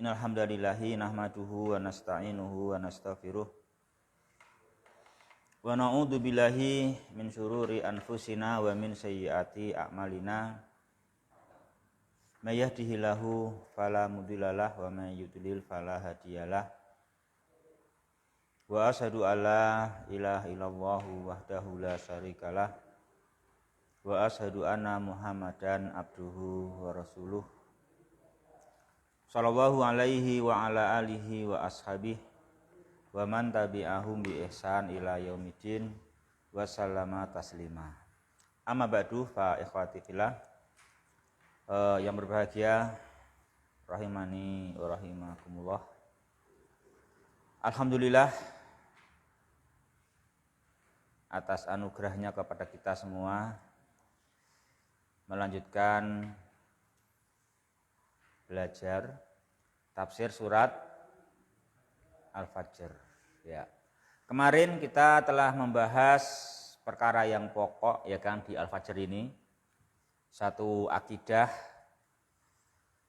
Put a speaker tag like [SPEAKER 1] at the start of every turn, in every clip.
[SPEAKER 1] Innal hamdalillahi nahmaduhu wa nasta'inuhu wa nastaghfiruh wa na'udzu billahi min syururi anfusina wa min sayyiati a'malina. May yahdihillahu fala mudhillalah wa may yudlil fala hadiyalah. Wa asyhadu alla ilaha illallah wahdahu la syarikalah wa asyhadu anna Muhammadan abduhu wa rasuluh. Sallallahu alaihi wa ala alihi wa ashabihi wa man tabi'ahum bi ihsan ila yaumiddin wa sallama taslima. Amma ba'du fa ikhwati fillah, yang berbahagia rahimani wa rahimakumullah. Alhamdulillah atas anugerahnya kepada kita semua melanjutkan belajar tafsir surat Al-Fajr. Ya. Kemarin kita telah membahas perkara yang pokok ya kan di Al-Fajr ini. Satu akidah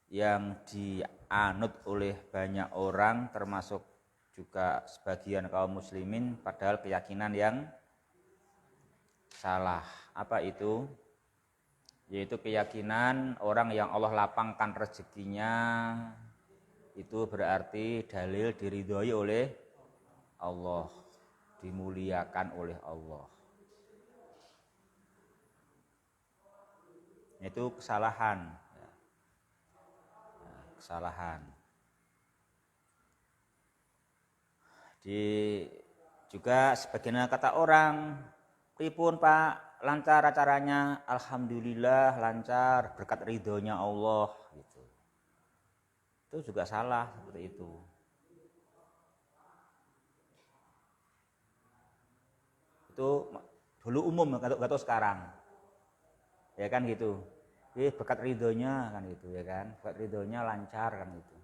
[SPEAKER 1] yang dianut oleh banyak orang termasuk juga sebagian kaum muslimin, padahal keyakinan yang salah. Apa itu? Yaitu keyakinan orang yang Allah lapangkan rezekinya itu berarti dalil diridhoi oleh Allah, dimuliakan oleh Allah. Itu kesalahan. Kesalahan. Juga sebagian kata orang, pripun Pak, lancar acaranya? Alhamdulillah lancar berkat ridhonya Allah gitu. Itu juga salah seperti itu. Itu dulu umum, gak tahu sekarang. Ya kan gitu. Berkat ridhonya kan gitu ya kan. Berkat ridhonya lancar kan gitu.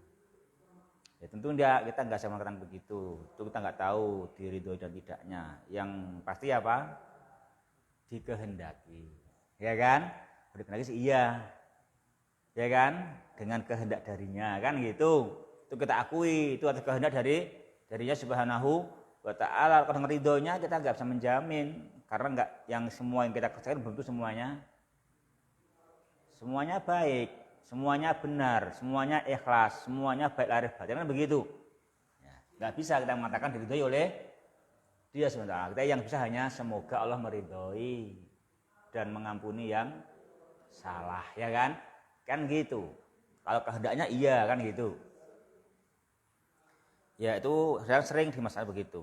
[SPEAKER 1] Ya tentu kita nggak bisa mengatakan begitu. Itu kita nggak tahu diridhoi dan tidaknya. Yang pasti apa? Dikehendaki. Ya kan? Dikehendaki sih iya. Ya kan? Dengan kehendak darinya kan gitu. Itu kita akui, itu ada kehendak darinya subhanahu wa ta'ala. Kalau dengan ridhonya kita nggak bisa menjamin, karena nggak yang semua yang kita kerjakan belum tentu semuanya baik, semuanya benar, semuanya ikhlas, semuanya baik lahir batin kan begitu. Ya, nggak bisa kita mengatakan diridhoi oleh Dia sebentar. Kita yang bisa hanya semoga Allah meridhoi dan mengampuni yang salah, ya kan? Kan gitu. Kalau kehendaknya iya kan gitu. Ya itu sering di masalah begitu.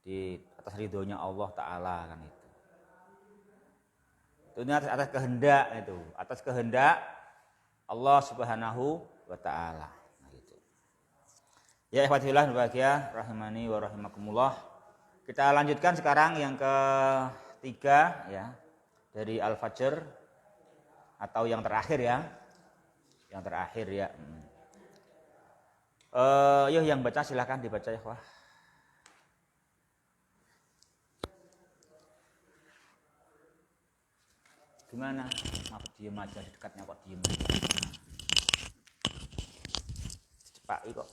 [SPEAKER 1] Di atas ridhonya Allah Ta'ala kan itu. Itu atas kehendak itu, atas kehendak Allah Subhanahu wa Ta'ala. Nah, gitu. Ya ikhwatillah bahagia rahimani wa rahimakumullah. Kita lanjutkan sekarang yang ketiga ya dari Al-Fajr atau yang terakhir ya. Yang terakhir ya. Yuk yang baca silakan dibaca ya, wah. Gimana? Aku diem aja di dekatnya kok diem. Cepat kok.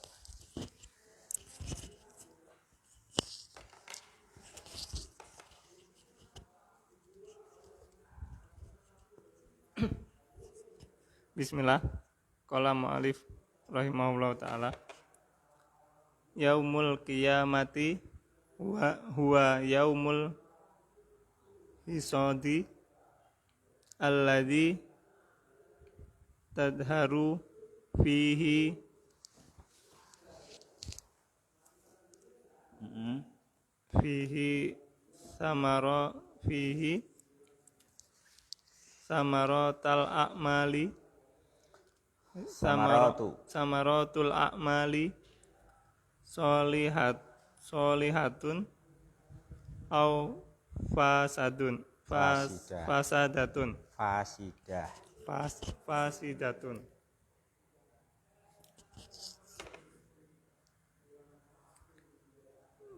[SPEAKER 2] Bismillah. Qala mu'alif rahimahullah ta'ala. Yaumul qiyamati huwa yaumul hisadi alladzi tadharu fihi samaratal a'mali samaratul a'mali solihatun au fasidatun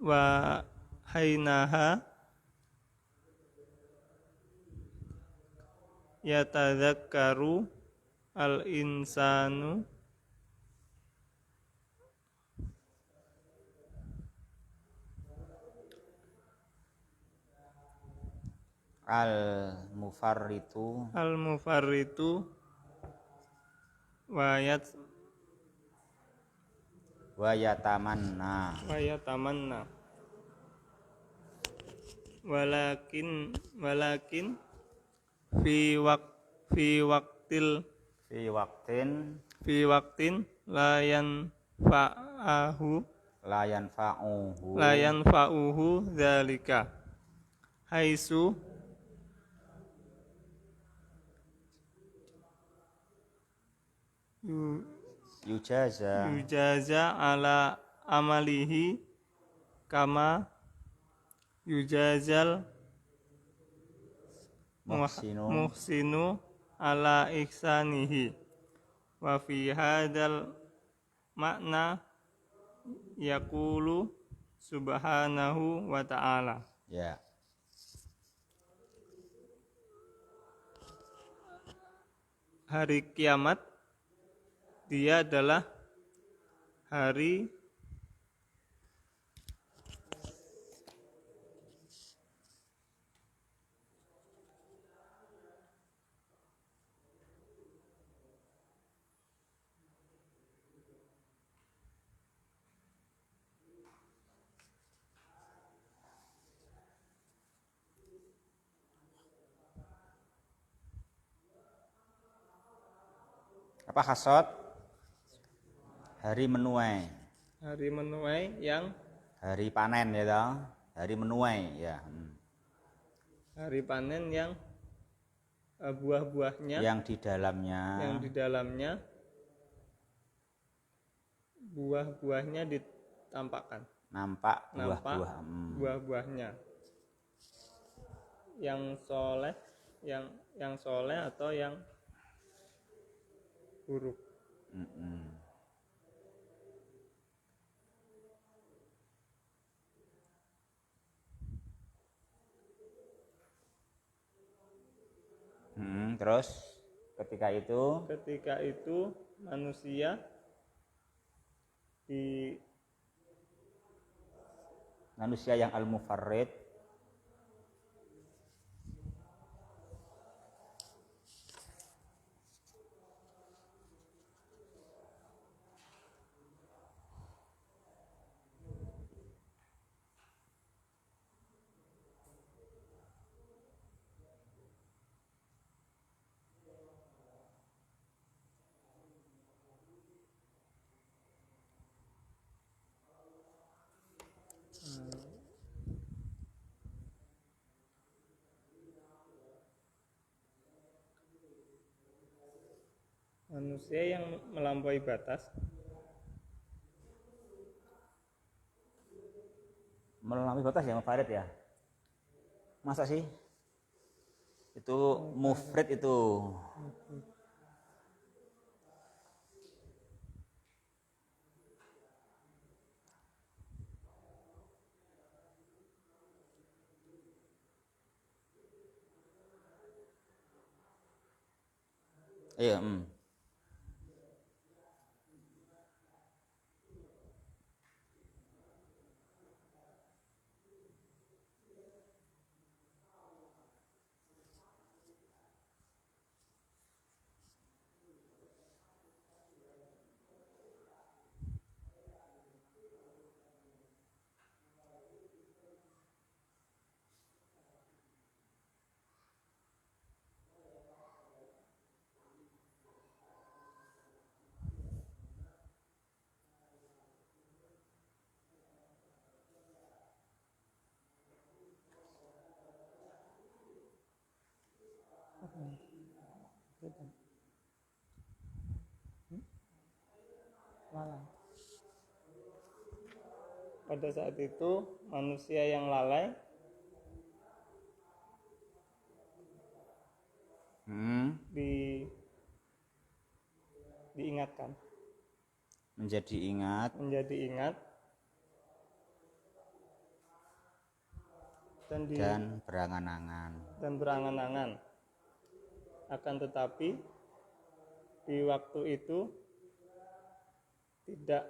[SPEAKER 2] wa hainaha yatadzakkaru al insanu
[SPEAKER 1] al mufarritu
[SPEAKER 2] al mufarritu wayat
[SPEAKER 1] wa yatamanna.
[SPEAKER 2] wayatamanna walakin fi waktil
[SPEAKER 1] Fi waqtin
[SPEAKER 2] fi waktin
[SPEAKER 1] la
[SPEAKER 2] la
[SPEAKER 1] yanfa'uhu
[SPEAKER 2] yanfa'uhu dzalika haitsu
[SPEAKER 1] yujaza
[SPEAKER 2] yujaza ala amalihi kama yujazal
[SPEAKER 1] muhsinu
[SPEAKER 2] muhsinu ala ihsanihi wa fi hadzal makna yaqulu subhanahu wa ta'ala.
[SPEAKER 1] ya.
[SPEAKER 2] Hari kiamat dia adalah hari
[SPEAKER 1] Apa hasad? Hari menuai.
[SPEAKER 2] yang
[SPEAKER 1] Hari panen ya toh. Hari menuai ya.
[SPEAKER 2] hari panen yang buah-buahnya
[SPEAKER 1] Yang di dalamnya
[SPEAKER 2] buah-buahnya ditampakkan.
[SPEAKER 1] nampak
[SPEAKER 2] Nampak
[SPEAKER 1] buah-buah.
[SPEAKER 2] buah-buahnya. Yang soleh atau yang buruk.
[SPEAKER 1] Terus ketika itu
[SPEAKER 2] manusia
[SPEAKER 1] yang al-mufarrid
[SPEAKER 2] manusia yang melampaui batas
[SPEAKER 1] ya mufarrid ya. Masa sih? Itu mufrid itu. Iya,
[SPEAKER 2] pada saat itu manusia yang lalai diingatkan
[SPEAKER 1] menjadi ingat dan
[SPEAKER 2] berangan-angan. Akan tetapi di waktu itu tidak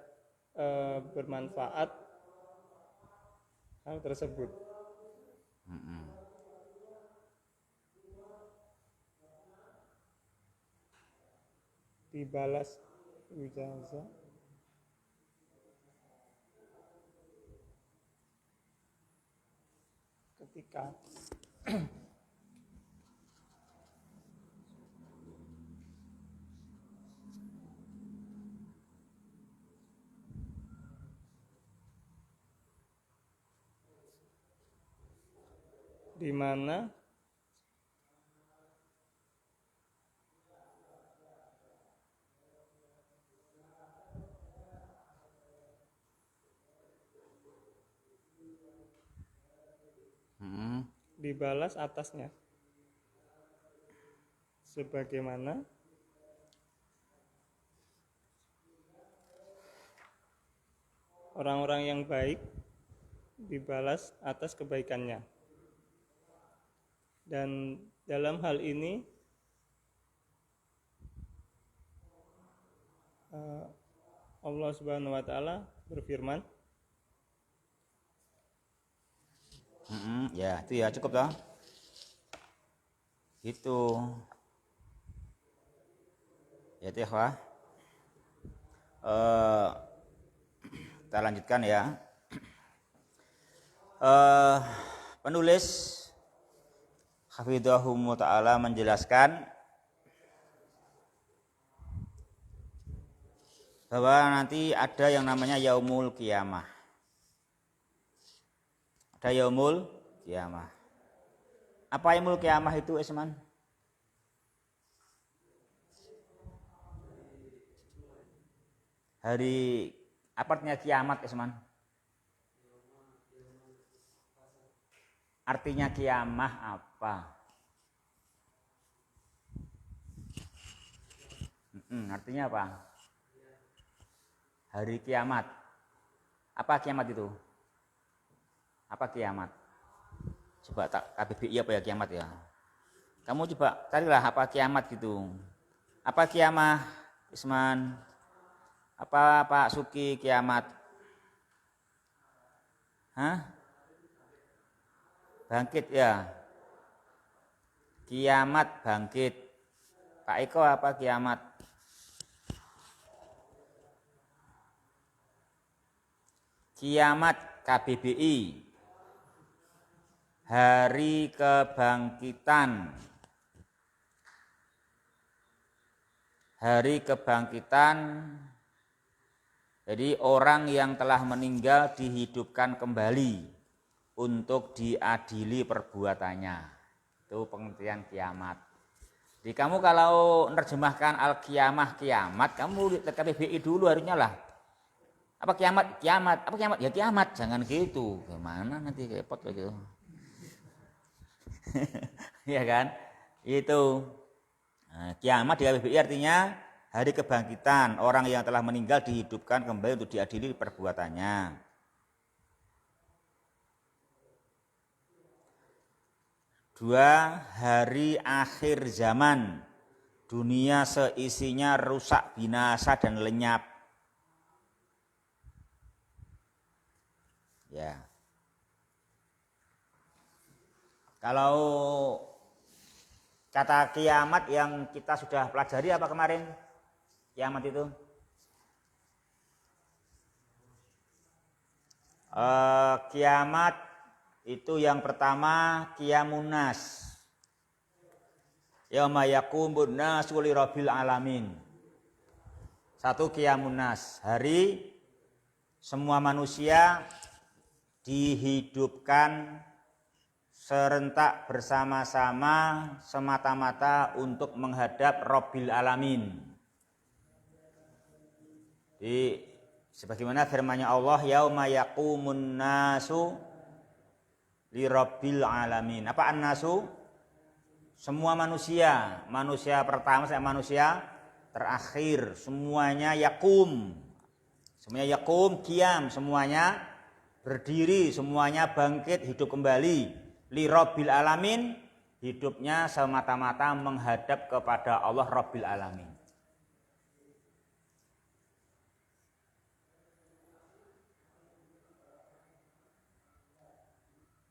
[SPEAKER 2] bermanfaat hal tersebut. dibalas ijazah ketika di mana dibalas atasnya sebagaimana orang-orang yang baik dibalas atas kebaikannya. Dan dalam hal ini Allah Subhanahu wa taala berfirman,
[SPEAKER 1] ya, itu ya cukup toh. Itu. Ya itu ya, kita lanjutkan ya. Penulis Hafidhahum ta'ala menjelaskan bahwa nanti ada yang namanya yaumul qiyamah. Ada yaumul qiyamah. Apa yaumul qiyamah itu, Isman? Hari apa artinya kiamat, Isman? Artinya kiamah apa? Artinya apa? Hari kiamat. Apa kiamat itu? Apa kiamat? Coba tak KBBI apa ya kiamat ya? Kamu coba carilah apa kiamat gitu. Apa kiamah, Isman? Apa Pak Suki kiamat? Hah? Bangkit ya. Kiamat bangkit. Pak Eko apa kiamat? Kiamat KBBI. Hari kebangkitan. Hari kebangkitan. Jadi orang yang telah meninggal dihidupkan kembali untuk diadili perbuatannya. Itu pengertian kiamat. Jadi kamu kalau menerjemahkan al-qiyamah kiamat, kamu lihat KBBI dulu harusnya lah. Apa kiamat? Kiamat. Apa kiamat? Ya kiamat. Jangan gitu. Gimana nanti repot begitu. Iya kan? Itu. Nah, kiamat di KBBI artinya hari kebangkitan. Orang yang telah meninggal dihidupkan kembali untuk diadili perbuatannya. Dua, hari akhir zaman. Dunia seisinya rusak, binasa dan lenyap. Ya. Kalau kata kiamat yang kita sudah pelajari apa kemarin? Kiamat itu? Kiamat itu yang pertama qiyamun nas. Yauma yaqumun nasu li rabbil alamin. Satu qiyamun nas, hari semua manusia dihidupkan serentak bersama-sama semata-mata untuk menghadap Rabbil alamin. Di sebagaimana firman-Nya Allah, yauma yaqumun nasu li rabbil alamin. Apa an-nasu? Semua manusia, manusia pertama sampai manusia terakhir, semuanya yakum. Semuanya yakum, qiyam, semuanya berdiri, semuanya bangkit, hidup kembali. Li rabbil alamin, hidupnya semata-mata menghadap kepada Allah Rabbil alamin.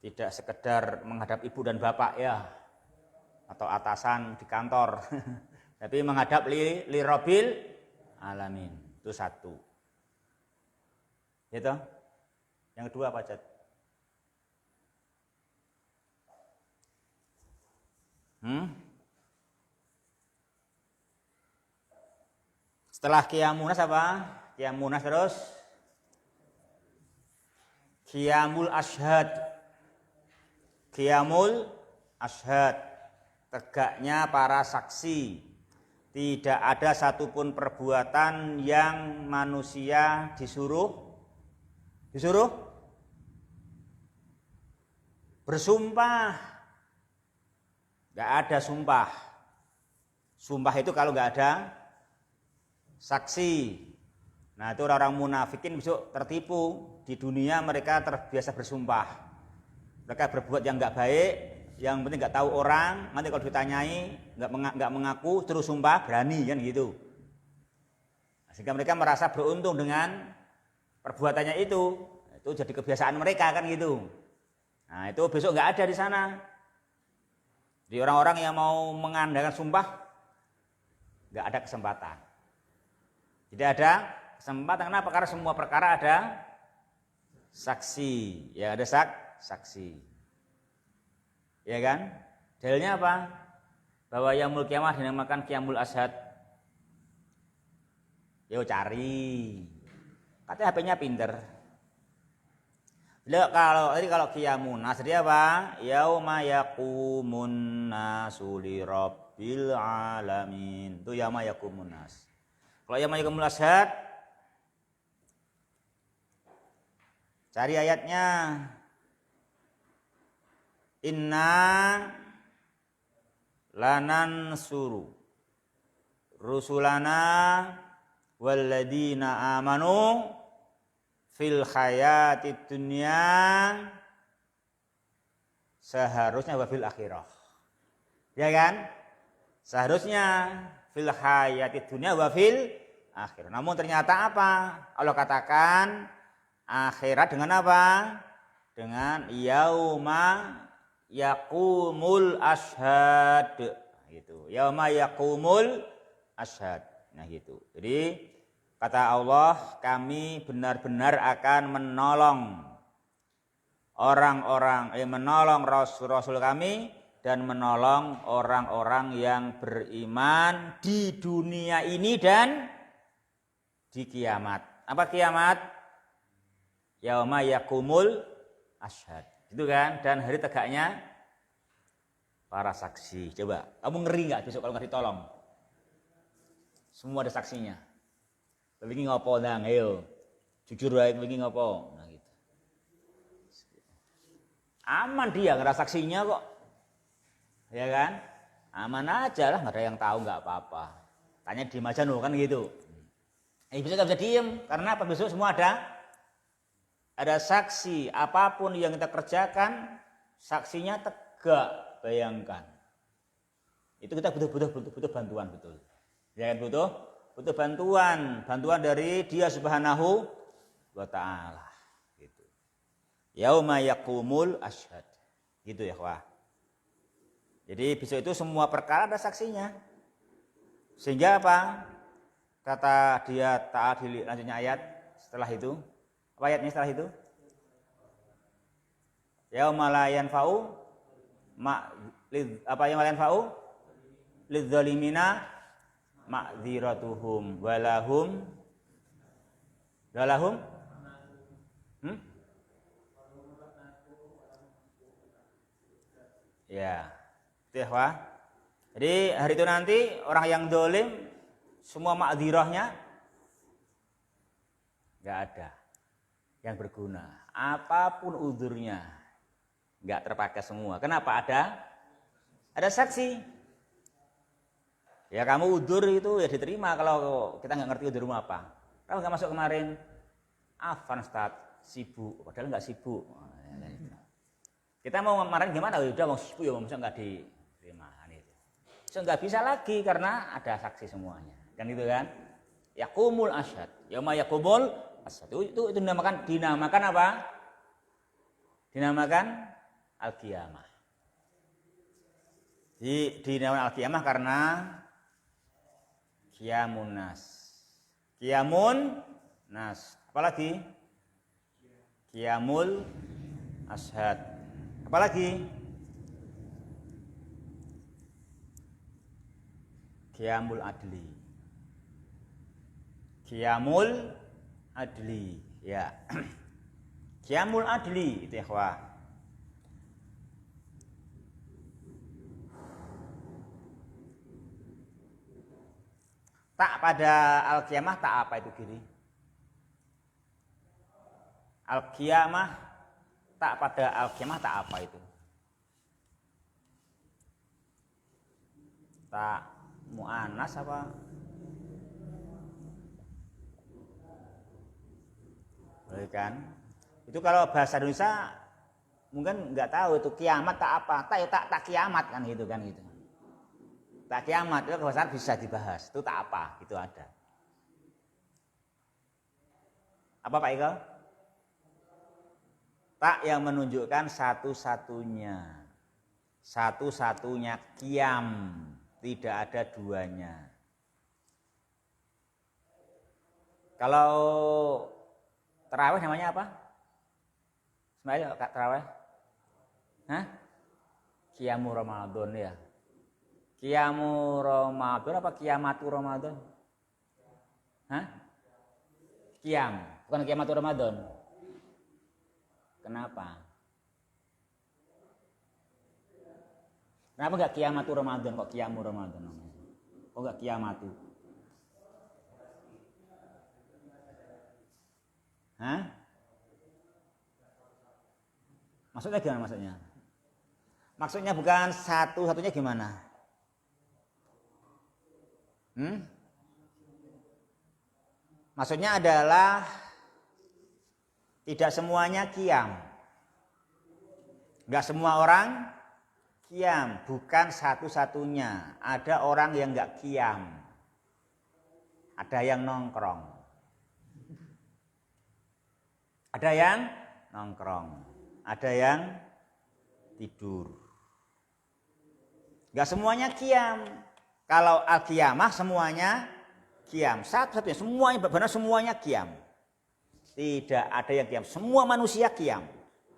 [SPEAKER 1] Tidak sekedar menghadap ibu dan bapak ya, atau atasan di kantor. Tapi menghadap li Rabbil alamin. Itu satu. Gitu. Yang kedua apa, Cad? Setelah Qiyamunas apa? Qiyamunas terus Qiyamul Ashhad. Qiyamul Ashhad. Tegaknya para saksi. Tidak ada satupun perbuatan yang manusia disuruh bersumpah. Gak ada sumpah. Sumpah itu kalau gak ada saksi. Nah itu orang-orang munafikin besok tertipu. Di dunia mereka terbiasa bersumpah. Mereka berbuat yang gak baik, yang penting gak tahu orang. Nanti kalau ditanyai gak mengaku terus sumpah, berani kan gitu. Sehingga mereka merasa beruntung dengan perbuatannya itu. Itu jadi kebiasaan mereka kan gitu. Nah itu besok gak ada di sana. Di orang-orang yang mau mengandalkan sumpah gak ada kesempatan. Tidak ada kesempatan. Kenapa? Karena semua perkara ada saksi. Ya ada saksi. Ya kan? Dalilnya apa? Bahwa yaumul qiyamah dinamakan qiyamul ashhad. Yo cari. Katanya HP-nya pinter. Kalau qiyamunas dia apa? Yauma yaqumun nasu li rabbil alamin. Itu yauma yaqumun nas. Kalau yauma yaumul ashhad cari ayatnya. Inna lanan suru rusulana walladina amanu fil hayatid dunya seharusnya wa fil akhirah. Ya kan? Seharusnya fil hayatid dunya wa fil akhirah. Namun ternyata apa? Allah katakan akhirat dengan apa? Dengan yauma yaqumul ashhad. Gitu. Yauma yaqumul ashhad. Nah gitu. Jadi kata Allah, kami benar-benar akan menolong menolong rasul-rasul kami dan menolong orang-orang yang beriman di dunia ini dan di kiamat. Apa kiamat? Yauma yaqumul ashhad. Itu kan, dan hari tegaknya para saksi. Coba, kamu ngeri nggak besok kalau nggak ditolong? Semua ada saksinya. Begini ngopo nang, ayo. Jujur aja begini ngopo. Nah gitu. Aman dia, nggak ada saksinya kok. Ya kan? Aman aja lah, nggak ada yang tahu, nggak apa-apa. Tanya diem aja loh, kan gitu. Besok nggak bisa diem, karena apa? Besok semua ada saksi. Apapun yang kita kerjakan, saksinya tegak. Bayangkan. Itu kita butuh bantuan betul. Ya kan, butuh bantuan dari Dia Subhanahu wa taala gitu. Yauma yaqumul ashhad. Gitu ya, wah. Jadi besok itu semua perkara ada saksinya. Sehingga apa? Kata Dia Ta'ala di lanjutnya ayat setelah itu. Apa ayatnya setelah itu? Yauma la yanfa'u apa yang la yanfa'u lidzalimina ma'dziratuhum walahum ya. Itu ya, Wah. Jadi hari itu nanti orang yang dolim semua ma'dzirahnya enggak ada yang berguna. Apapun uzurnya enggak terpakai semua. Kenapa? Ada saksi. Ya kamu udur itu ya diterima kalau kita nggak ngerti udur apa. Kamu nggak masuk kemarin, Afan Ustaz, sibuk. Padahal nggak sibuk. Kita mau kemarin gimana? Udah mau sibuk ya, mau nggak diterima. So nggak bisa lagi karena ada saksi semuanya. Kan itu kan? Yaqumul ashhad. Yauma yaqumul ashhad. Itu dinamakan apa? Dinamakan al-qiyamah. Dinamakan al-qiyamah karena Qiyamun nas. Qiyamun nas. Apalagi? Qiyamul ashad. Apalagi? Qiyamul adli. Qiyamul adli. Ya. Qiyamul adli itu ikhwah. Tak pada al-qiyamah tak apa itu kiri? Al-qiyamah tak pada al-qiyamah tak apa itu? Tak mu'anas apa? Boleh kan? Itu kalau bahasa Indonesia mungkin nggak tahu itu kiamat tak apa? Tak kiamat kan gitu kan gitu. Tak kiamat itu bahasa bisa dibahas. Itu tak apa, itu ada. Apa Pak Iko? Tak yang menunjukkan satu-satunya. Satu-satunya qiyam, tidak ada duanya. Kalau tarawih namanya apa? Ismail tarawih? Hah? Qiyamu Ramadan ya. Qiyamu Ramadan apa Qiyamatu Ramadan? Hah? Qiyam, bukan Qiyamatu Ramadan. Kenapa? Kenapa enggak Qiyamatu Ramadan kok Qiyamu Ramadan namanya? Kok enggak Qiyamatu? Hah? Maksudnya gimana maksudnya? Maksudnya bukan satu-satunya gimana? Maksudnya adalah tidak semuanya qiyam. Enggak semua orang qiyam, bukan satu-satunya. Ada orang yang enggak qiyam. Ada yang nongkrong. Ada yang nongkrong. Ada yang tidur. Enggak semuanya qiyam. Kalau al-qiyamah semuanya qiyam. Satu-satunya semuanya benar semuanya qiyam. Tidak ada yang qiyam. Semua manusia qiyam.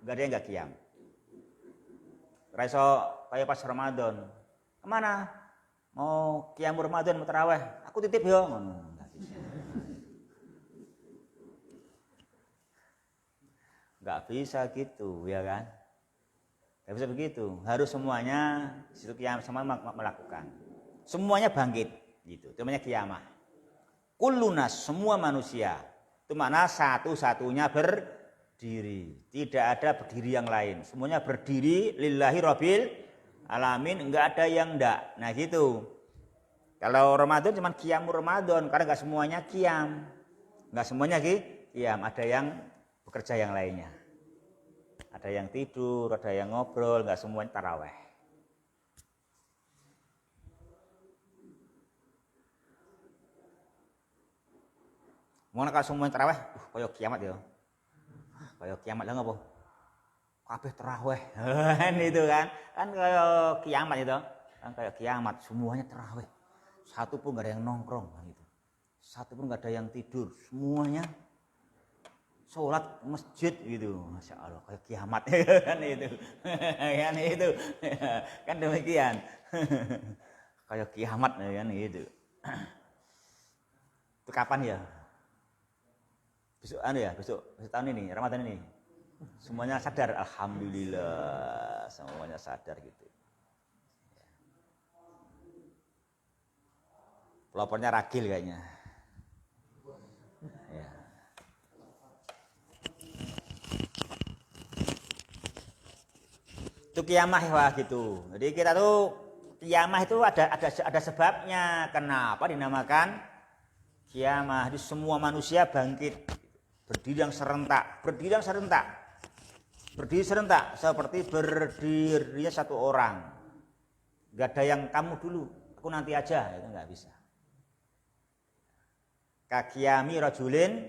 [SPEAKER 1] Enggak ada yang enggak qiyam. Raiso kayak pas Ramadan. Kemana? Mau qiyam Ramadan mau tarawih. Aku titip yo. Enggak bisa gitu, ya kan? Enggak bisa begitu. Harus semuanya situ qiyam sama melakukan. Semuanya bangkit gitu. Itu namanya qiyamah. Kullunas semua manusia. Itu makna satu-satunya berdiri. Tidak ada berdiri yang lain. Semuanya berdiri lillahi rabbil alamin, enggak ada yang enggak. Nah gitu. Kalau Ramadan cuma qiyamul Ramadan karena enggak semuanya qiyam. Enggak semuanya qiyam, ada yang bekerja yang lainnya. Ada yang tidur, ada yang ngobrol, enggak semuanya tarawih. Mau kalau semuanya tarawih, kayak kiamat ya. Kayak kiamat lah ngapa? Kabeh tarawih. Kan itu kan. Kan kayak kiamat itu. Kan kayak kiamat semuanya tarawih. Satu pun enggak ada yang nongkrong gitu. Satu pun enggak ada yang tidur. Semuanya sholat masjid gitu. Masya Allah kayak kiamat kan itu. Kan itu. Kan demikian. Kayak kiamat kan itu. Itu kapan ya? Besok besok tahun ini, Ramadan ini. Semuanya sadar, alhamdulillah, semuanya sadar gitu. Pelopornya ragil kayaknya. Ya. Itu kiamah ya gitu. Jadi kita tuh kiamah itu ada sebabnya. Kenapa dinamakan kiamah? Jadi semua manusia bangkit. Berdiri serentak seperti berdirinya satu orang. Gak ada yang kamu dulu, aku nanti aja, itu nggak bisa. Kakiami rajulin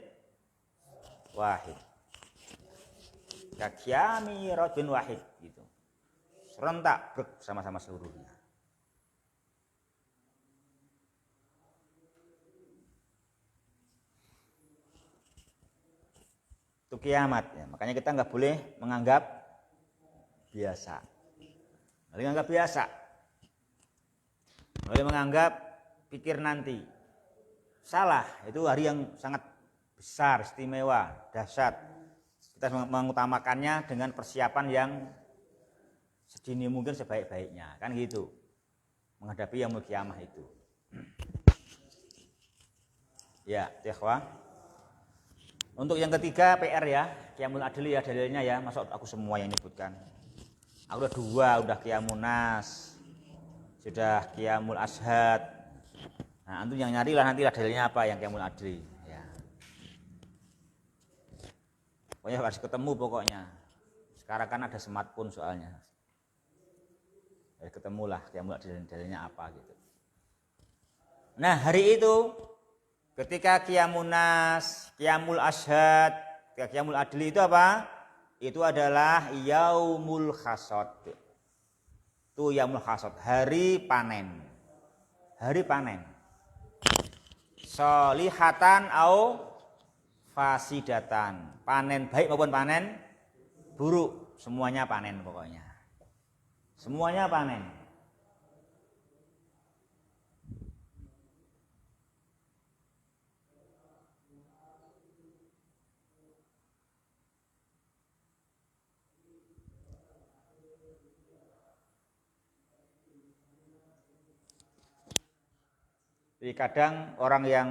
[SPEAKER 1] wahid. Kakiami rajulin wahid gitu. Serentak bersama-sama seluruhnya. Itu kiamat ya. Makanya kita nggak boleh menganggap biasa. Nggak boleh menganggap biasa. Nggak boleh menganggap pikir nanti. Salah, itu hari yang sangat besar, istimewa, dahsyat. Kita mengutamakannya dengan persiapan yang sedini mungkin sebaik-baiknya, kan gitu. Menghadapi yaumul kiamah itu. Ya, ikhwah. Untuk yang ketiga PR ya, Qiyamul Adli ya dalilnya ya, masa aku semua yang nyebutkan. Aku udah dua, udah Qiyamul Nas, sudah Qiyamul Ashad. Nah, antum yang nyari lah nanti dalilnya apa yang Qiyamul Adli. Ya. Pokoknya harus ketemu pokoknya. Sekarang kan ada smartphone soalnya. Ya, ketemulah Qiyamul Adli dalilnya apa gitu. Nah, hari itu ketika Qiyamul Nas, Qiyamul Ashad, Qiyamul Adli itu apa? Itu adalah Yaumul Hasad. Itu Yaumul Hasad, hari panen. Hari panen. Solihatan au fasidatan. Panen baik maupun panen buruk, semuanya panen pokoknya. Semuanya panen. Jadi kadang orang yang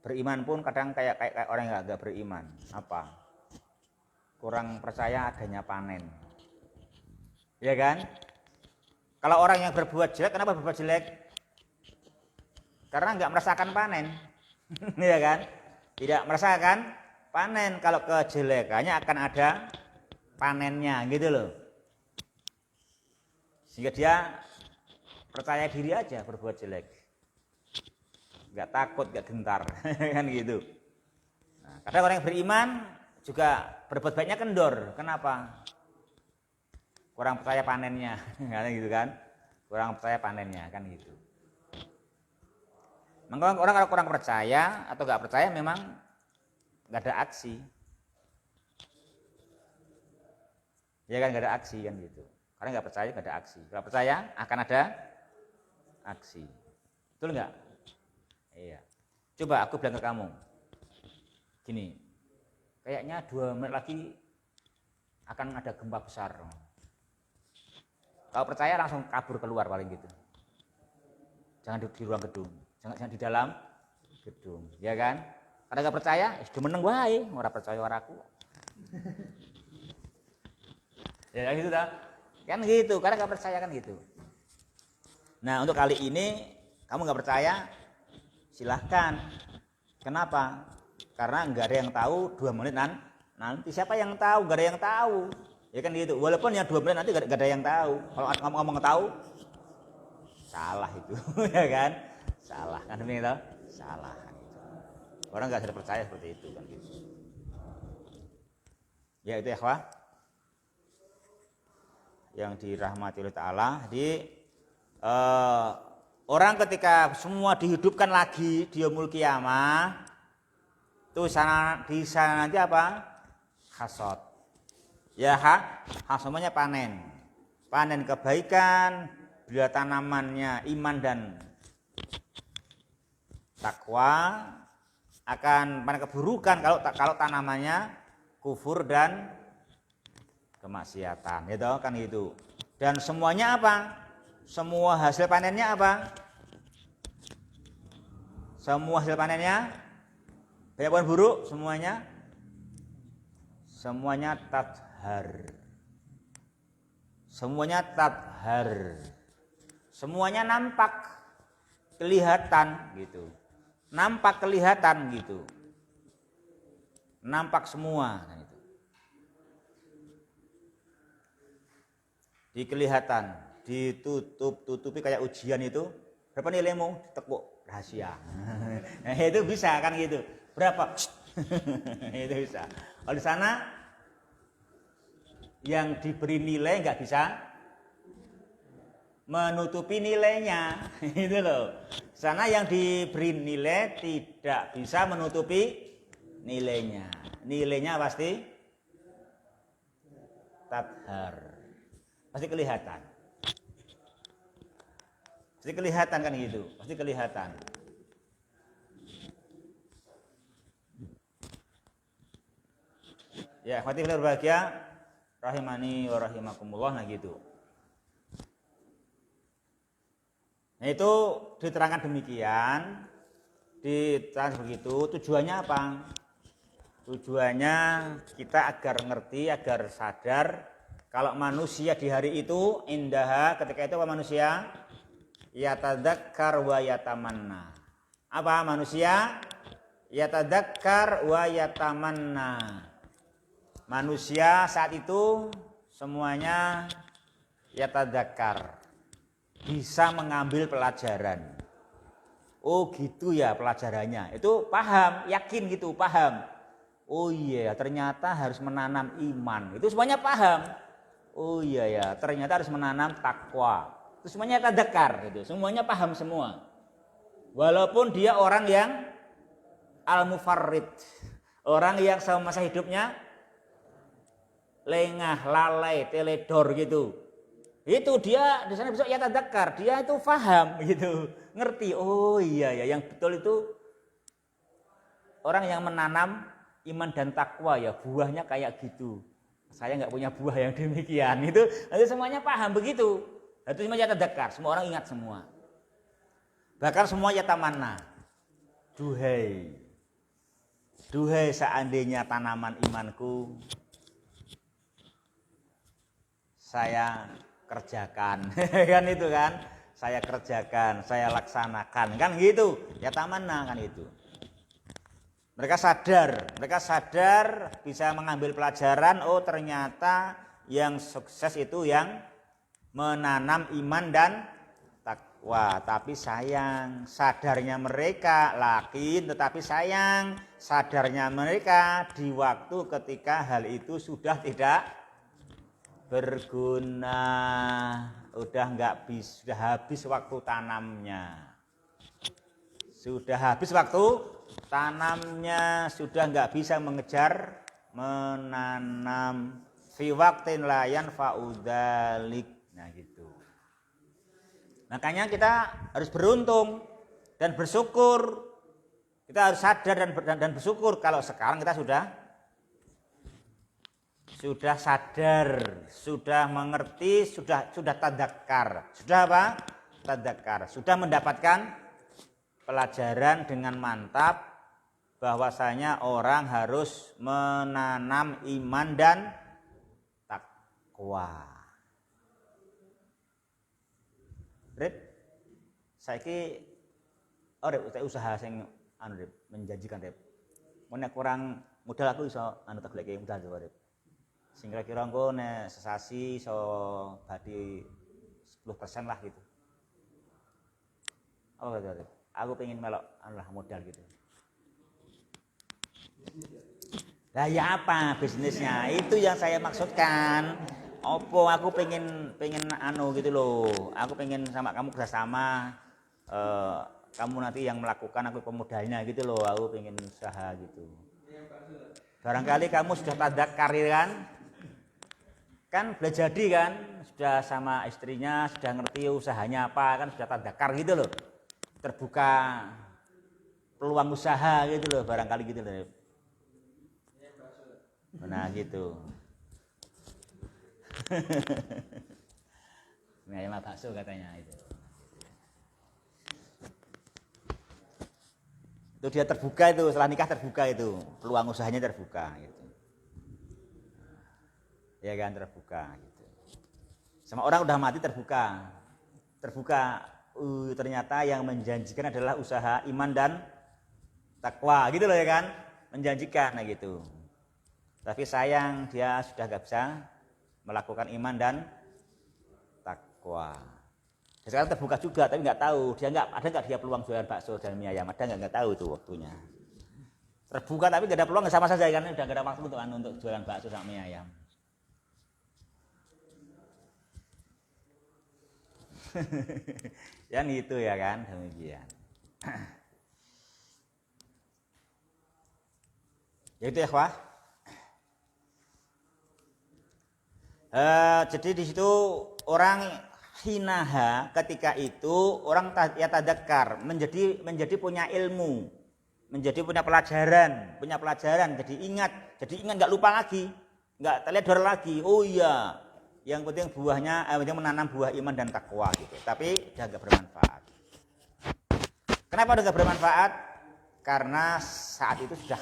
[SPEAKER 1] beriman pun kadang kayak orang yang agak beriman. Apa? Kurang percaya adanya panen. Ya kan? Kalau orang yang berbuat jelek, kenapa berbuat jelek? Karena nggak merasakan panen. Ya kan? Tidak merasakan panen. Kalau kejelekannya akan ada panennya gitu loh. Sehingga dia percaya diri aja berbuat jelek. Nggak takut, nggak gentar, kan gitu. Nah, kadang orang yang beriman juga berbuat baiknya kendor. Kenapa? Kurang percaya panennya, kan gitu kan? Kurang percaya panennya, kan gitu. Maka orang kalau kurang percaya atau nggak percaya memang nggak ada aksi. Ya kan nggak ada aksi kan gitu. Karena nggak percaya nggak ada aksi. Kalau percaya akan ada aksi. Betul nggak? Iya. Coba aku bilang ke kamu. Gini. Kayaknya 2 menit lagi akan ada gempa besar. Kalau percaya langsung kabur keluar paling gitu. Jangan di ruang gedung. Jangan di dalam gedung. Ya kan? Karena nggak percaya, sudah meneng wae, ora percaya aku. Ya gitu dah. Kan gitu, karena nggak percaya kan gitu. Nah, untuk kali ini kamu nggak percaya, silahkan. Kenapa? Karena nggak ada yang tahu 2 menit nanti. Siapa yang tahu? Nggak ada yang tahu. Ya kan gitu. Walaupun yang 2 menit nanti nggak ada yang tahu. Kalau kamu ngomong tahu, salah itu, ya kan? Salah kan ini tahu? Salah. Orang nggak bisa percaya seperti itu kan gitu. Ya itu ya, Wah. Yang dirahmati oleh Ta'ala. Jadi orang ketika semua dihidupkan lagi di yaumul qiyamah, itu di sana nanti apa? Hasad. Ya hasamanya panen. Panen kebaikan bila tanamannya iman dan takwa, akan panen keburukan kalau tanamannya kufur dan kemaksiatan, gitu kan gitu. Dan semuanya apa? Semua hasil panennya apa? Semua hasil panennya baik maupun buruk, semuanya tathar. Semuanya tathar. Semuanya nampak, kelihatan gitu. Nampak kelihatan gitu. Nampak semua gitu. Dikelihatan, ditutupi kayak ujian itu. Berapa nilaimu? Ditekuk rahasia. Nah, itu bisa kan gitu. Berapa? Itu bisa. Kalau di sana yang diberi nilai nggak bisa menutupi nilainya, itu loh. Sana yang diberi nilai tidak bisa menutupi Nilainya pasti tadhar. Pasti kelihatan. Pasti kelihatan kan gitu, pasti kelihatan. Ya, ikhwati fillah berbahagia, rahimani wa rahimakumullah, nah gitu. Nah itu diterangkan demikian, diterangkan begitu. Tujuannya apa? Tujuannya kita agar ngerti, agar sadar kalau manusia di hari itu indaha, ketika itu apa manusia? Yatadzakkar wa yatamanna. Apa manusia? Yatadzakkar wa yatamanna. Manusia saat itu semuanya yatadzakkar, bisa mengambil pelajaran. Oh gitu ya pelajarannya. Itu paham, yakin gitu, paham. Oh iya, ternyata harus menanam iman. Itu semuanya paham. Oh iya ya, ternyata harus menanam takwa. Itu semuanya tadzakar gitu. Semuanya paham semua. Walaupun dia orang yang al-mufarrid, orang yang selama masa hidupnya lengah, lalai, teledor gitu. Itu dia di sana besok ya tadzakar, dia itu paham gitu, ngerti. Oh iya ya, yang betul itu orang yang menanam iman dan takwa ya, buahnya kayak gitu. Saya nggak punya buah yang demikian. Itu semuanya paham begitu. Itu semuanya tadzakar, semua orang ingat semua. Bahkan semua yatamanna. Duhai seandainya tanaman imanku saya kerjakan. Kan itu kan, saya kerjakan, saya laksanakan, kan gitu. Yatamanna kan itu. Mereka sadar bisa mengambil pelajaran. Oh ternyata yang sukses itu yang menanam iman dan takwa. Tapi sayang, sadarnya mereka tetapi sayang, sadarnya mereka di waktu ketika hal itu sudah tidak berguna, sudah habis waktu tanamnya. Sudah habis waktu tanamnya, sudah nggak bisa mengejar menanam fi waqtin la yanfa'u dzalik. Nah gitu. Makanya kita harus beruntung dan bersyukur. Kita harus sadar dan bersyukur kalau sekarang kita sudah sadar, sudah mengerti, sudah tadzakar. Sudah apa? Tadzakar. Sudah mendapatkan pelajaran dengan mantap bahwasanya orang harus menanam iman dan takwa. Rip, saiki saya usaha sing menjanjikan Rip. Mun kurang modal aku iso tak goleki modal to Rip. Sing kira-kira engko nek sesasi iso badi 10% lah gitu. Apa kata Rip? Aku pengen melok modal gitu. Lah ya apa bisnisnya? Itu yang saya maksudkan. Opo aku pengen gitu loh. Aku pengen sama kamu kerjasama. Kamu nanti yang melakukan, aku pemodalnya gitu loh. Aku pengen usaha gitu. Barangkali kamu sudah tadzakar kan? Kan sudah jadi kan? Sudah sama istrinya, sudah ngerti usahanya apa, kan sudah tadzakar gitu loh. Terbuka peluang usaha gitu loh, barangkali gitu loh. Nah gitu. Nah, ya bakso katanya itu. Itu dia terbuka itu, setelah nikah terbuka itu, peluang usahanya terbuka gitu. Ya kan terbuka gitu. Sama orang udah mati terbuka. Ternyata yang menjanjikan adalah usaha iman dan takwa gitu loh ya kan, menjanjikan nah gitu. Tapi sayang dia sudah gak bisa melakukan iman dan takwa. Sekarang terbuka juga tapi nggak tahu ada nggak dia peluang jualan bakso dan mie ayam, ada nggak tahu itu waktunya. Terbuka tapi nggak ada peluang, sama saja kan, udah nggak ada waktu untuk jualan bakso sama mie ayam. Yang itu ya kan demikian. Yaitu ikhwah. Jadi di situ orang hinaha ketika itu orang yatadzakar menjadi punya ilmu, menjadi punya pelajaran, jadi ingat nggak lupa lagi, nggak teledor lagi. Oh iya, yang penting buahnya, yang menanam buah iman dan takwa gitu. Tapi udah nggak bermanfaat. Kenapa udah nggak bermanfaat? Karena saat itu sudah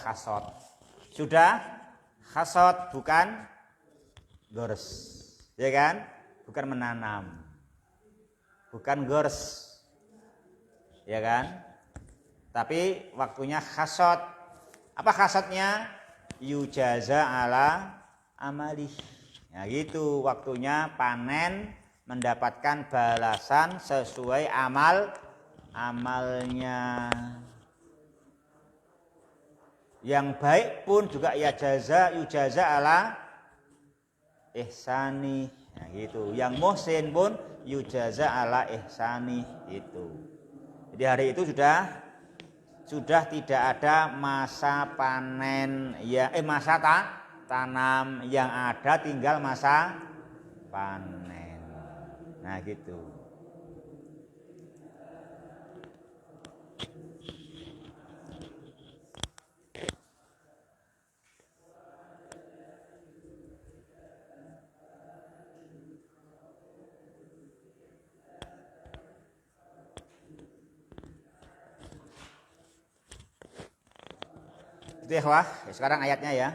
[SPEAKER 1] hasot, bukan gors, ya kan? Bukan menanam, bukan gors, ya kan? Tapi waktunya hasot. Apa hasotnya? Yujaza ala amalih. Nah gitu, waktunya panen, mendapatkan balasan sesuai amalnya. Yang baik pun juga yujaza ala ihsani. Nah gitu. Yang muhsin pun yujaza ala ihsani itu. Jadi hari itu sudah tidak ada masa panen ya masa tanam, yang ada tinggal masa panen. Nah gitu. Itu ya, sekarang ayatnya ya.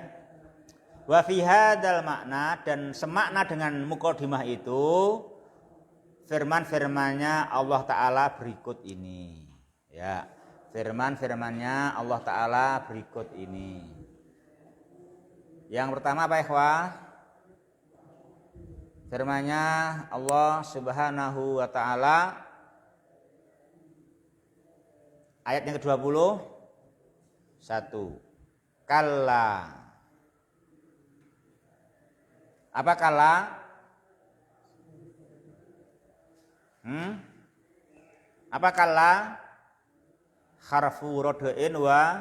[SPEAKER 1] Wa fi hadzal makna, dan semakna dengan mukadimah itu firman-firmannya Allah Ta'ala berikut ini. Ya, firman-firmannya Allah Ta'ala berikut ini. Yang pertama apa ikhwah? Firman-Nya Allah Subhanahu wa Ta'ala ayat yang ke-20 kalla. Apa kalla? Apa kalla? Harfu rod'in wa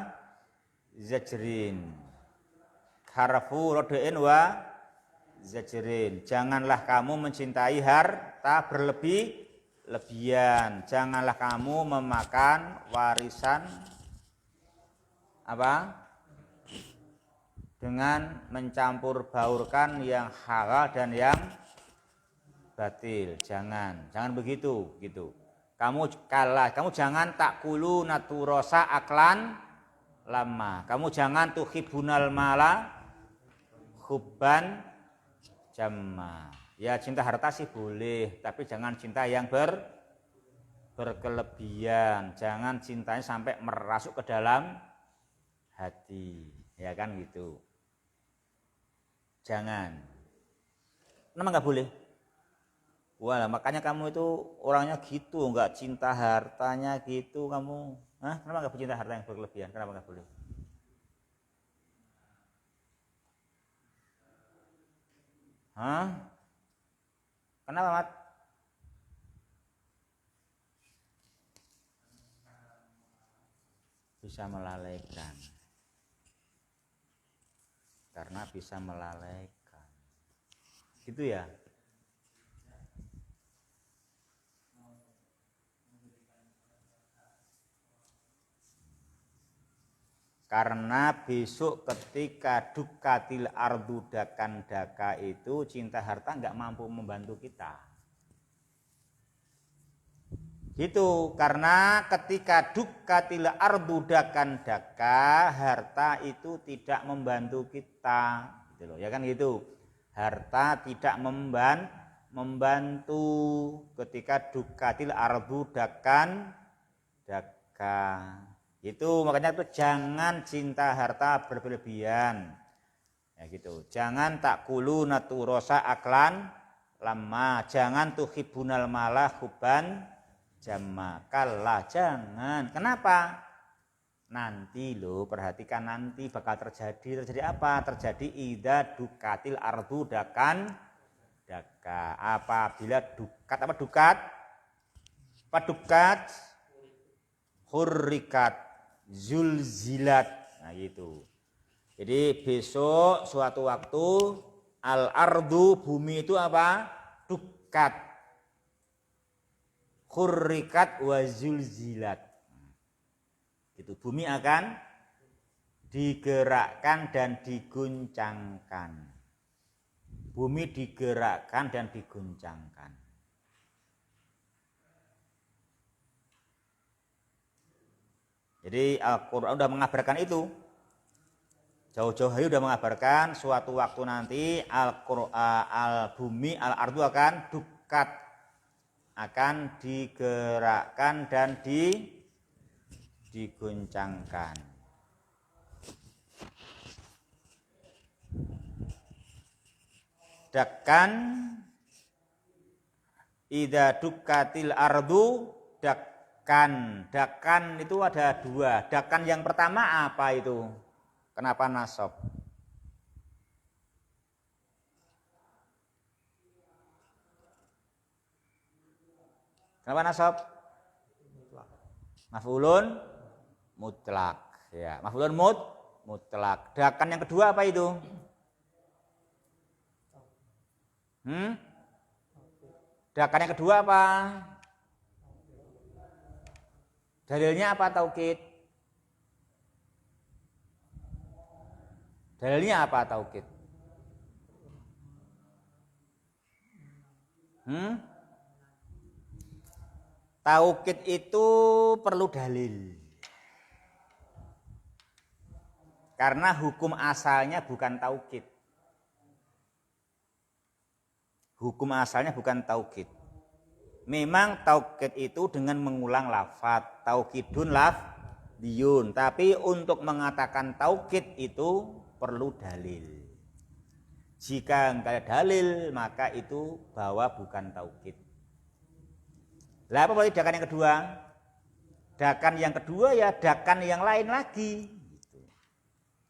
[SPEAKER 1] zajrin. Harfu rod'in wa zajrin. Janganlah kamu mencintai harta berlebihan. Janganlah kamu memakan warisan apa? Dengan mencampur baurkan yang halal dan yang batil. Jangan begitu gitu. Kamu jangan takulu naturosa aklan lama. Kamu jangan tuhibunal mala hubban jamma. Ya cinta harta sih boleh, tapi jangan cinta yang berkelebihan. Jangan cintanya sampai merasuk ke dalam hati, ya kan gitu. Jangan. Kenapa nggak boleh? Wah, makanya kamu itu orangnya gitu, nggak cinta hartanya gitu kamu. Kenapa nggak cinta harta yang berlebihan? Kenapa nggak boleh? Kenapa, Mat? Bisa melalaikan. Karena bisa melalaikan. Gitu ya. Karena besok ketika dukatil ardu dakan daka itu cinta harta nggak mampu membantu kita. Gitu, karena ketika dukatil ardu dakan daka, harta itu tidak membantu kita, gitu loh, ya kan gitu. Harta tidak membantu ketika dukatil ardu dakan daka. Itu makanya itu jangan cinta harta berlebihan. Ya gitu. Jangan takulu naturosa aklan lama. Jangan tuhibunal malah hubban jamma. Kalla, jangan. Kenapa? Nanti loh, perhatikan nanti bakal terjadi apa? Terjadi idza dukatil ardu dakan daka. Apabila dukat hurrikat zulzilat. Nah gitu. Jadi besok suatu waktu al-ardu bumi itu apa? Dukkat, khurrikat wa zulzilat. Gitu, bumi akan digerakkan dan diguncangkan. Bumi digerakkan dan diguncangkan. Jadi Al-Quran sudah mengabarkan itu. Jauh-jauh hari sudah mengabarkan suatu waktu nanti bumi al-ardu akan dukkat, akan digerakkan dan diguncangkan. Dakkan idza dukkatil ardu dakkan. Dakkan itu ada dua. Dakkan yang pertama apa itu? Kenapa nasab? Kenapa nasab? Maf'ulun mutlak. Ya, maf'ulun mutlak. Dakkan yang kedua apa itu? Dakkan yang kedua apa? Dalilnya apa taukid? Dalilnya apa taukid? Taukid itu perlu dalil. Karena hukum asalnya bukan taukid. Hukum asalnya bukan taukid. Memang taukid itu dengan mengulang lafadz, taukidun lafdiyun. Tapi untuk mengatakan taukid itu perlu dalil. Jika enggak ada dalil, maka itu bahwa bukan taukid. Lah apa berarti dakan yang kedua? Dakan yang kedua ya dakan yang lain lagi.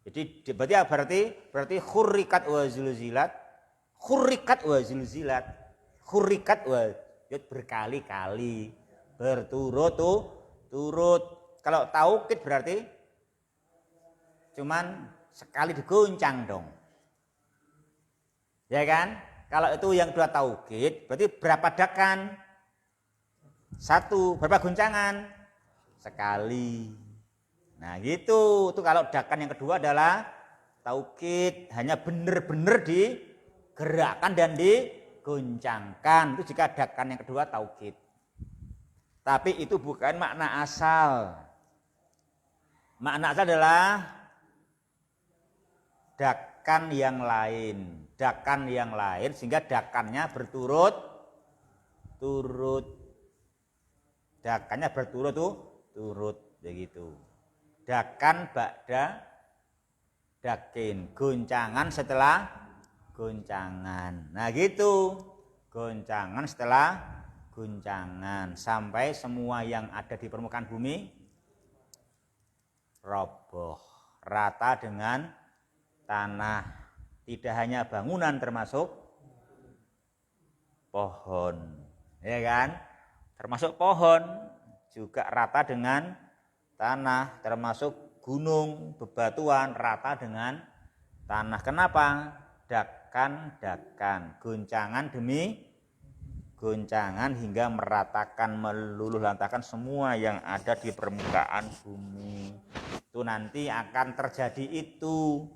[SPEAKER 1] Jadi berarti khurrikat wa zulzilat, khurrikat wa zulzilat, khurrikat wa berkali-kali, berturut-turut. Kalau taukid berarti cuman sekali diguncang dong. Ya kan? Kalau itu yang kedua taukid, berarti berapa dakan? Satu. Berapa guncangan? Sekali. Nah gitu. Itu kalau dakan yang kedua adalah taukid, hanya benar-benar digerakkan dan diguncangkan. Itu jika dakan yang kedua taukid. Tapi itu bukan makna asal. Makna asal adalah dakan yang lain, dakan yang lain sehingga dakannya berturut-turut, dakannya berturut-turut begitu. Dakan ba'da dakin, goncangan setelah goncangan. Nah gitu, goncangan setelah goncangan sampai semua yang ada di permukaan bumi roboh rata dengan tanah, tidak hanya bangunan termasuk pohon, ya kan? Termasuk pohon juga rata dengan tanah, termasuk gunung, bebatuan rata dengan tanah. Kenapa? Dakan, goncangan demi goncangan hingga meratakan, meluluh lantakan semua yang ada di permukaan bumi. Itu nanti akan terjadi itu.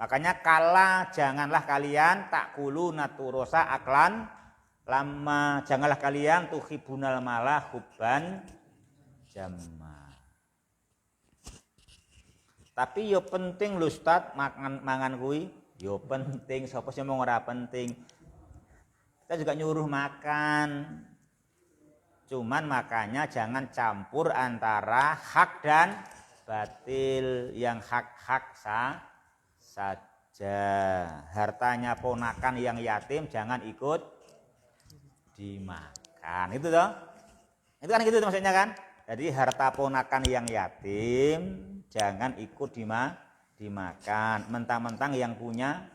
[SPEAKER 1] Makanya kala janganlah kalian takulu naturosa aklan lama, janganlah kalian tuhibunal malah hubban jamma. Tapi yo penting lho Ustaz, mangan kuwi yo penting, sapa sing mau ora penting. Kita juga nyuruh makan. Cuman makanya jangan campur antara hak dan batil. Yang hak-hak saja. Hartanya ponakan yang yatim jangan ikut dimakan. Itu toh? Itu kan gitu maksudnya kan? Jadi harta ponakan yang yatim jangan ikut dimakan. Mentang-mentang yang punya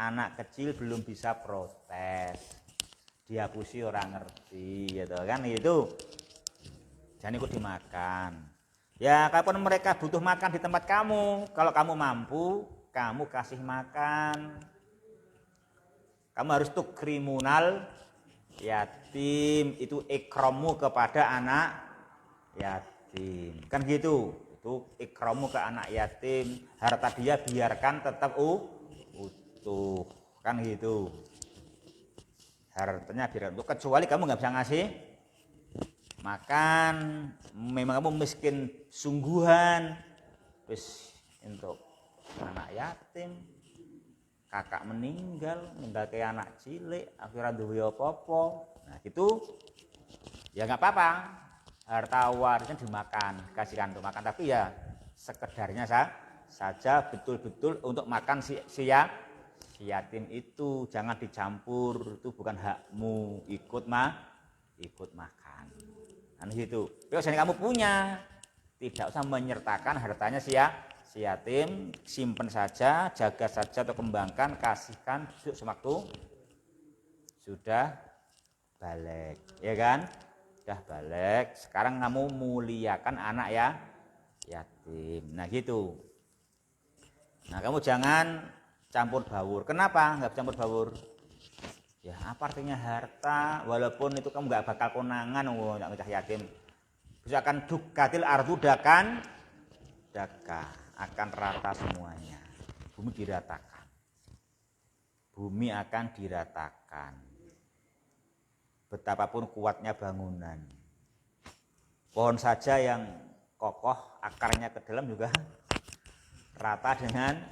[SPEAKER 1] anak kecil belum bisa protes. Dihapusi orang ngerti gitu kan itu. Jangan ikut dimakan. Ya, kapan mereka butuh makan di tempat kamu, kalau kamu mampu, kamu kasih makan. Kamu harus tukrimunal yatim, itu ikramu kepada anak yatim. Kan gitu. Itu ikramu ke anak yatim, harta dia biarkan tetap utuh. Kan gitu. Hartanya biarkan utuh, kecuali kamu nggak bisa ngasih makan, memang kamu miskin sungguhan, terus untuk anak yatim, kakak meninggal kayak anak cilik, akhirnya duwe apa-apa. Nah gitu ya nggak apa-apa, harta warisnya dimakan, kasihkan untuk makan, tapi ya sekedarnya saja, betul-betul untuk makan si yatim itu, jangan dicampur, itu bukan hakmu, ikut makan. Kan gitu. Kalau kamu punya, tidak usah menyertakan hartanya si yatim, simpen saja, jaga saja atau kembangkan, kasihkan sewaktu sudah balik, ya kan? Sudah balik. Sekarang kamu muliakan anak yatim. Nah gitu. Nah kamu jangan campur baur. Kenapa nggak campur baur? Ya apa artinya harta, walaupun itu kamu nggak bakal konangan nggak ngecah yatim, bisa akan dukatil ardu daka akan rata semuanya, bumi diratakan, bumi akan diratakan, betapapun kuatnya bangunan, pohon saja yang kokoh akarnya ke dalam juga rata dengan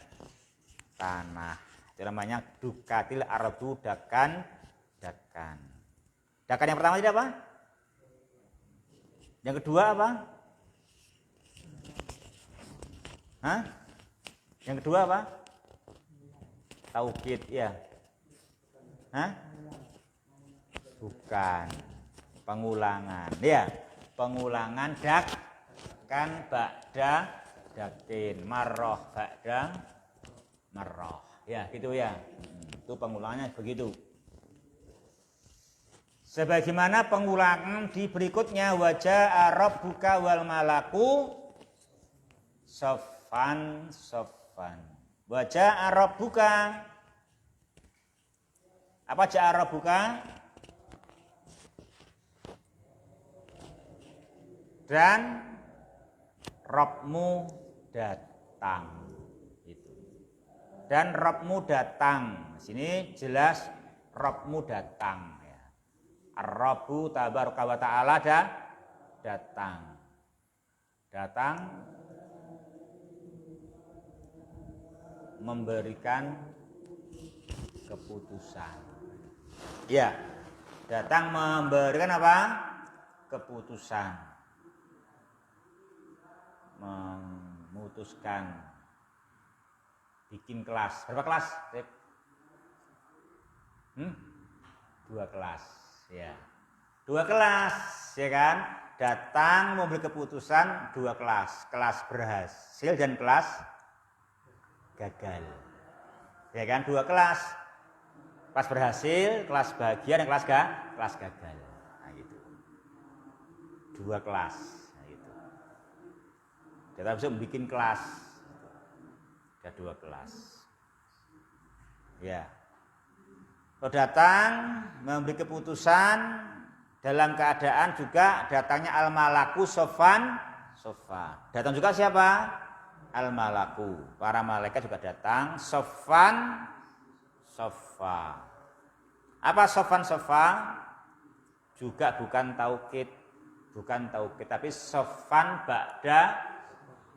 [SPEAKER 1] tanah. Itu namanya dukatil ardu dakan. Dakan yang pertama itu apa? Yang kedua apa? Hah? Yang kedua apa? Taukid, ya. Hah? Bukan. Pengulangan. Ya, pengulangan dakan ba'da dakin, marroh ba'da marroh. Ya gitu ya, itu pengulangannya begitu. Sebagaimana pengulangan di berikutnya, wajah rabbuka wal malaku soffan. Wajah rabbuka, apa jaa rabbuka? Dan Rabbmu datang. Dan Rabbmu datang. Sini jelas Rabbmu datang ya. Ar-Rabbu tabaraka wa ta'ala datang. Datang memberikan keputusan. Ya, datang memberikan apa? Keputusan. Memutuskan bikin kelas. Berapa kelas? 2 kelas ya. 2 kelas ya kan? Datang memberi keputusan 2 kelas. Kelas berhasil dan kelas gagal. Ya kan? 2 kelas. Kelas berhasil, kelas bahagia dan kelas gagal. Nah gitu. 2 kelas. Nah gitu. Kita bisa bikin kelas. Ada 2 kelas. Ya. Kalau datang memberi keputusan dalam keadaan juga datangnya al-malaku sofa. Datang juga siapa? Al-malaku. Para malaikat juga datang sofa. Apa sofa? Juga bukan taukid, tapi sofan ba'da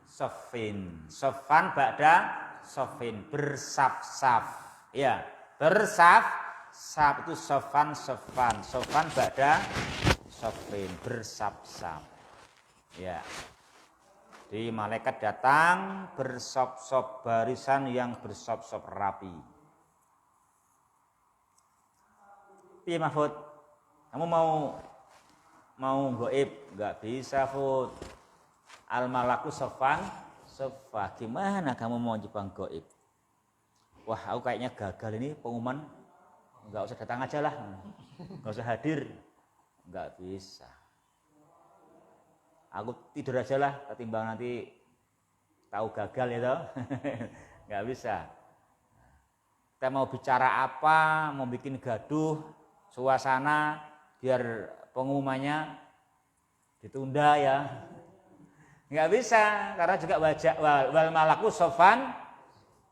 [SPEAKER 1] sofin. Sofan ba'da sofin, bersaf-saf. Ya, bersaf-saf itu sofan. Sofan ba'da sofin, bersaf-saf. Ya. Jadi malaikat datang bersop-sop, barisan yang bersop-sop rapi. Piye Mahfud? Kamu mau goib? Enggak bisa, Fud. Al-malaku sofa. Gimana kamu mau jepang goib? Wah, aku kayaknya gagal ini pengumuman. Enggak usah datang aja lah. Enggak usah hadir. Enggak bisa. Aku tidur aja lah ketimbang nanti tahu gagal ya toh. Nggak bisa. Kita mau bicara apa, mau bikin gaduh, suasana biar pengumumannya ditunda ya. Nggak bisa, karena juga wajah wal malaku sofan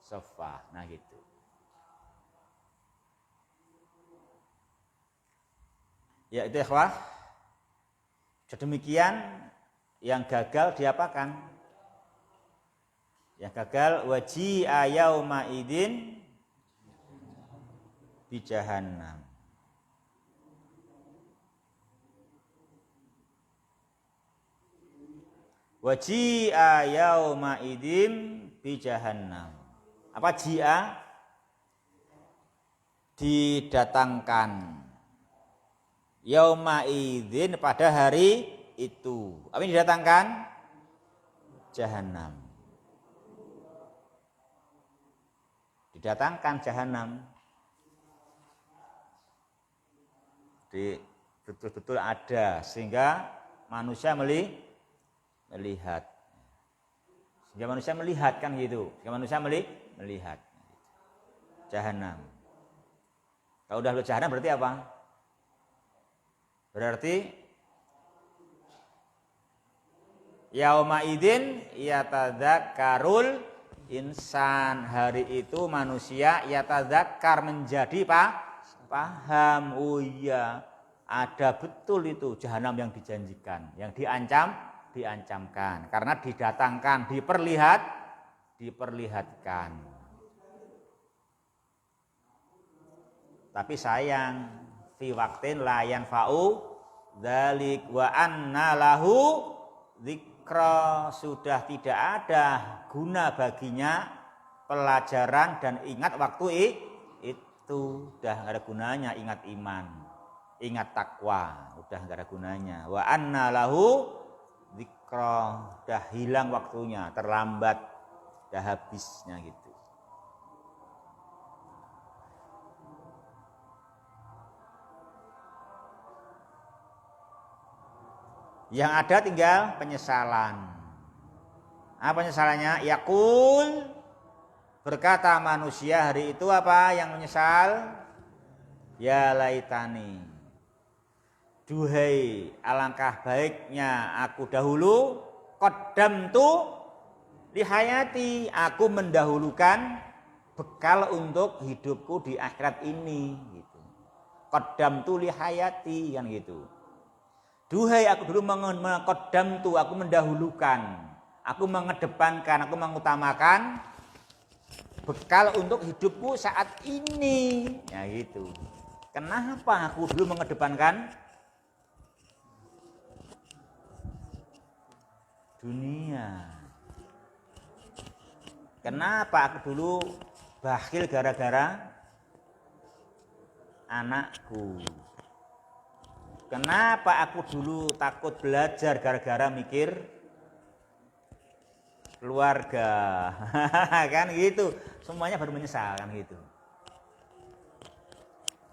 [SPEAKER 1] sofa. Nah gitu. Ya itu ikhwah. Sedemikian yang gagal diapakan? Yang gagal waji'a yauma idin bi jahannam. Waji'a yauma idin bi jahannam. Apa ji'a? Didatangkan. Yauma idzin pada hari itu. Apa yang didatangkan? Jahannam. Didatangkan jahannam. Betul-betul ada sehingga manusia melihat. Sehingga manusia melihat kan gitu. Sehingga manusia melihat. Jahannam. Kalau udah jahannam berarti apa? Berarti yauma idzin yatadzakkarul insan, hari itu manusia yatadzakkar menjadi paham. Oh iya, ada betul itu jahanam yang dijanjikan, yang diancamkan karena didatangkan, diperlihatkan. Tapi sayang fi waqtin la yanfa'u dzalik wa anna lahu dzikra, sudah tidak ada guna baginya pelajaran dan ingat waktu itu, udah enggak ada gunanya ingat iman, ingat takwa, udah enggak ada gunanya. Wa anna lahu dzikra, udah hilang waktunya, terlambat, udah habisnya gitu. Yang ada tinggal penyesalan. Apa penyesalannya? Yaqul, berkata manusia hari itu apa yang menyesal? Ya laitani, duhai alangkah baiknya aku dahulu qaddamtu li hayati, aku mendahulukan bekal untuk hidupku di akhirat ini gitu. Qaddamtu li hayati kan gitu. Duhai aku dulu mengqaddamtu, aku mendahulukan, aku mengedepankan, aku mengutamakan bekal untuk hidupku saat ini. Ya gitu. Kenapa aku dulu mengedepankan dunia? Kenapa aku dulu bakhil gara-gara anakku? Kenapa aku dulu takut belajar gara-gara mikir keluarga? Kan gitu. Semuanya baru menyesal kan gitu.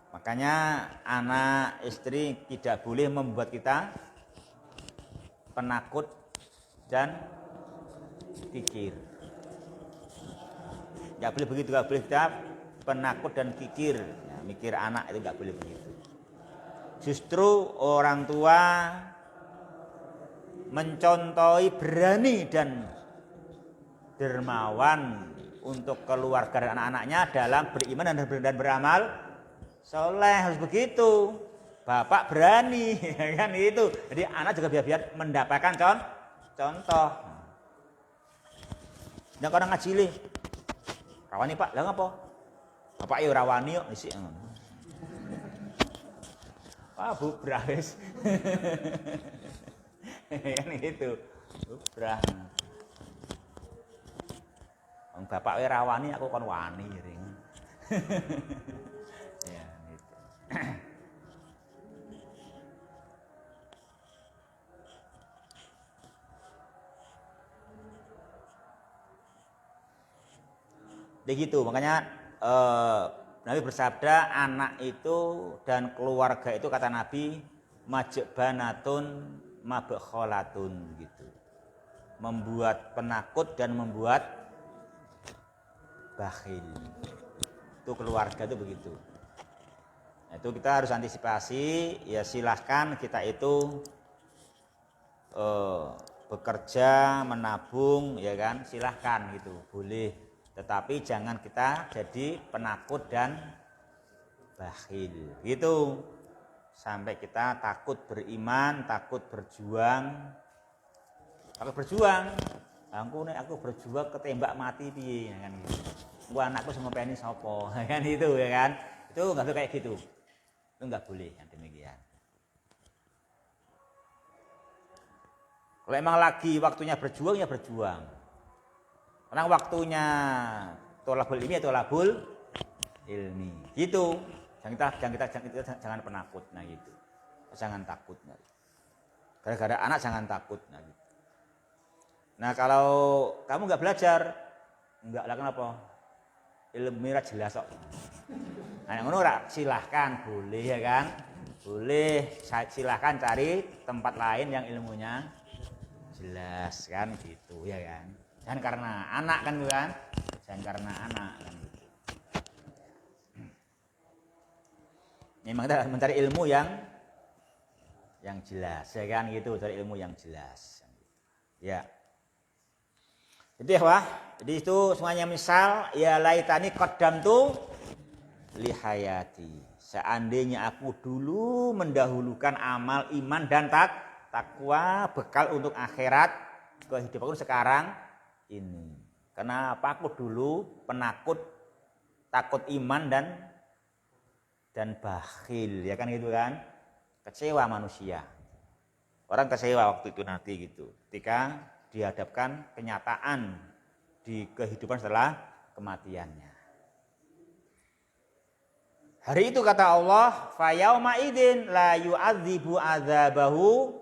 [SPEAKER 1] Makanya anak, istri tidak boleh membuat kita penakut dan kikir. Gak boleh begitu, gak boleh kita penakut dan kikir. Ya, mikir anak itu gak boleh begitu. Justru orang tua mencontohi berani dan dermawan untuk keluarga dan anak-anaknya dalam beriman dan beramal soleh, harus begitu. Bapak berani kan itu. Jadi anak juga biar mendapatkan contoh. Yang orang ngajili rawani pak, lah ngapa? Bapak yo rawani yo isik. Wah, bubrah wis. Kan gitu. Bubrah. Wong bapak wae rawani, aku kon wani ring. Ya, gitu. Begitu, makanya Nabi bersabda, anak itu dan keluarga itu kata Nabi majbanatun mabkhalatun gitu. Membuat penakut dan membuat bakhil. Itu keluarga itu begitu. Nah, itu kita harus antisipasi. Ya silahkan kita itu bekerja, menabung, ya kan, silahkan gitu, boleh. Tetapi jangan kita jadi penakut dan bakhil, gitu. Sampai kita takut beriman, takut berjuang. Aku berjuang ketembak mati piye, ya kan gitu. Gua anakku semua pengen sopo, ya kan itu, ya kan. Itu enggak boleh kayak gitu. Itu enggak boleh yang demikian. Kalau emang lagi waktunya berjuang, ya berjuang. Karena waktunya tolabul ilmi ya tolabul ilmi. Gitu. Jangan penakut, nah gitu. Jangan takut. Nah. Gara-gara anak jangan takut. Nah, gitu. Nah kalau kamu nggak belajar, nggak lah kenapa? Ilmu ora jelas kok. Nah yang ngono silahkan, boleh ya kan? Boleh, silahkan cari tempat lain yang ilmunya jelas kan gitu ya kan. Jangan karena anak kan gitu kan. Jangan karena anak kan gitu. Memang kita mencari ilmu yang jelas ya kan gitu, cari ilmu yang jelas. Ya. Jadi ya wah, jadi itu semuanya misal ya laitani qaddamtu li hayati. Seandainya aku dulu mendahulukan amal iman dan takwa bekal untuk akhirat kehidupanku sekarang ini. Kenapa aku dulu penakut, takut iman dan bakhil, ya kan gitu kan? Kecewa manusia. Orang kecewa waktu itu nanti gitu. Ketika dihadapkan kenyataan di kehidupan setelah kematiannya. Hari itu kata Allah, fa yauma idzin la yu'adzibu adzabahu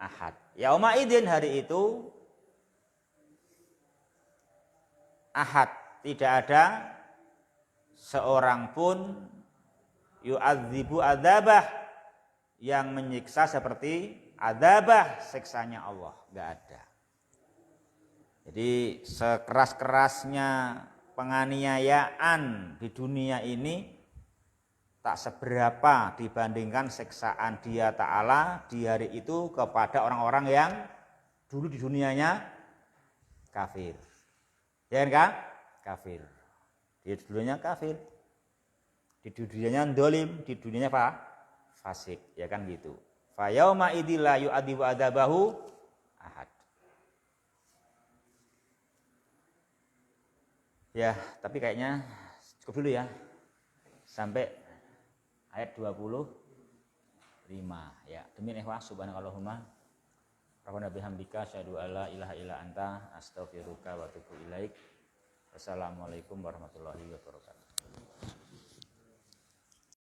[SPEAKER 1] ahad. Yauma idzin hari itu ahad, tidak ada seorang pun yu'adzibu adzabah yang menyiksa seperti adzabah siksanya Allah, enggak ada. Jadi sekeras-kerasnya penganiayaan di dunia ini tak seberapa dibandingkan siksaan Dia Ta'ala di hari itu kepada orang-orang yang dulu di dunianya kafir. Ya kan? Kafir. Di dunianya kafir. Di dunianya dolim, di dunianya fasik. Ya kan gitu. Fa yauma idzil la yu'adzibu adzabahu ahad. Ya, tapi kayaknya cukup dulu ya. Sampai ayat 25 ya. Demi ikhwah subhanakallahumma rabbana bihamdika asyhadu alla ilaha illa anta astaghfiruka wa atubu ilaik. Wassalamualaikum warahmatullahi wabarakatuh.